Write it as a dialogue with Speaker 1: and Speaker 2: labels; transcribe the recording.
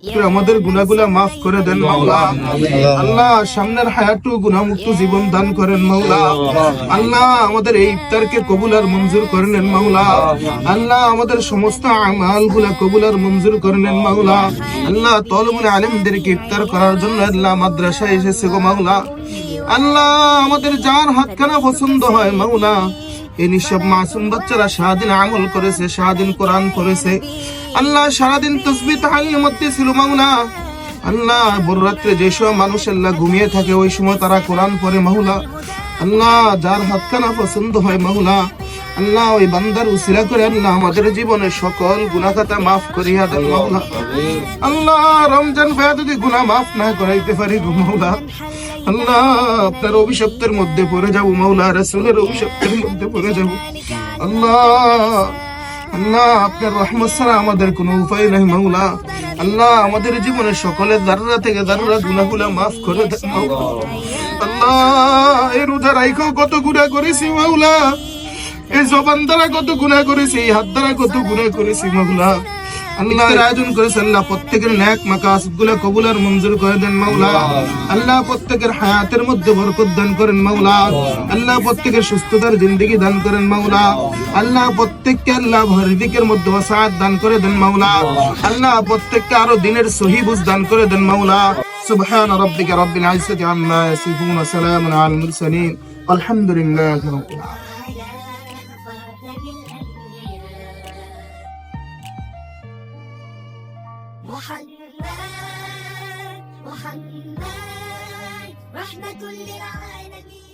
Speaker 1: আমাদের গুনাহগুলা মাফ করে দেন মাওলা। আল্লাহ সামনের হায়াতু গুনাহমুক্ত জীবন দান করেন মাওলা। আল্লাহ আমাদের এই ইফতারকে কবুল আর মঞ্জুর করে নেন মাওলা। আল্লাহ আমাদের সমস্ত আমালগুলা কবুল আর মঞ্জুর করে নেন মাওলা। আল্লাহ তলবুল আলেমদেরকে ইফতার করার জন্য আল্লাহ মাদ্রাসায় এসেছে গো মাওলা। আল্লাহ আমাদের যার হাতখানা পছন্দ হয় মাওলা, এই নিঃসব মাসুম বাচ্চারা সারাদিন আমল করেছে, সারাদিন কোরআন পড়েছে। আল্লাহ সারাদিন তাসবিহ তাহলিলের মধ্যে ছিল মাওলা। আল্লাহ ভোর রাত্রে যেসব মানুষ আল্লাহ ঘুমিয়ে থাকে ওই সময় তারা কোরআন পড়ে মাওলা। আল্লাহ যার হাতখানা পছন্দ হয় মাওলা, আল্লাহ ওই বান্দার উসিলা করে আল্লাহ আমাদের জীবনের সকল গুনাহ খাতা মাফ করিয়া দেন মাওলা। আল্লাহ রমজান ভাই যদি গুনাহ মাফ না করাইতে পারি গো মাওলা, আল্লাহ আপনার অভিশপ্তের মধ্যে পড়ে যাব মাওলা, রাসূলের অভিশপ্তের মধ্যে পড়ে যাব। আল্লাহ আল্লাহ আপনার রহমত ছাড়া আমাদের কোনো উপায় নাই মাওলা। আল্লাহ আমাদের জীবনের সকলের দাররা থেকে দাররা গুনাহগুলা মাফ করে দেন মাওলা। আল্লাহ এই রোজা রাইখো কত গুনাহ করেছি মাওলা, এই জবান দ্বারা কত গুনাহ করেছি, এই হাত দ্বারা কত গুনাহ করেছি মাওলা। আল্লাহ আয়োজন করেছে আল্লাহ প্রত্যেকের নেক মাকাসিদ গুলা কবুল আর মঞ্জুর করে দেন মাওলা। আল্লাহ প্রত্যেকের হায়াতের মধ্যে বরকত দান করেন মাওলা। আল্লাহ প্রত্যেকের সুস্থতার জিন্দেগি দান করেন মাওলা। আল্লাহ প্রত্যেককে আল্লাহ রিজিকের মধ্যে ওয়াসাআত দান করে দেন মাওলা। আল্লাহ প্রত্যেককে আরো দিনের সহি বুঝ দান করে দেন মাওলা। সুবহান রাব্বিকা রাব্বিল ইজ্জাতি আম্মা ইয়াসিফুন ওয়া সালামুন আলাল মুরসালিন আলহামদুলিল্লাহি রাব্বিল আলামিন।
Speaker 2: محمد رحمة للعالمين.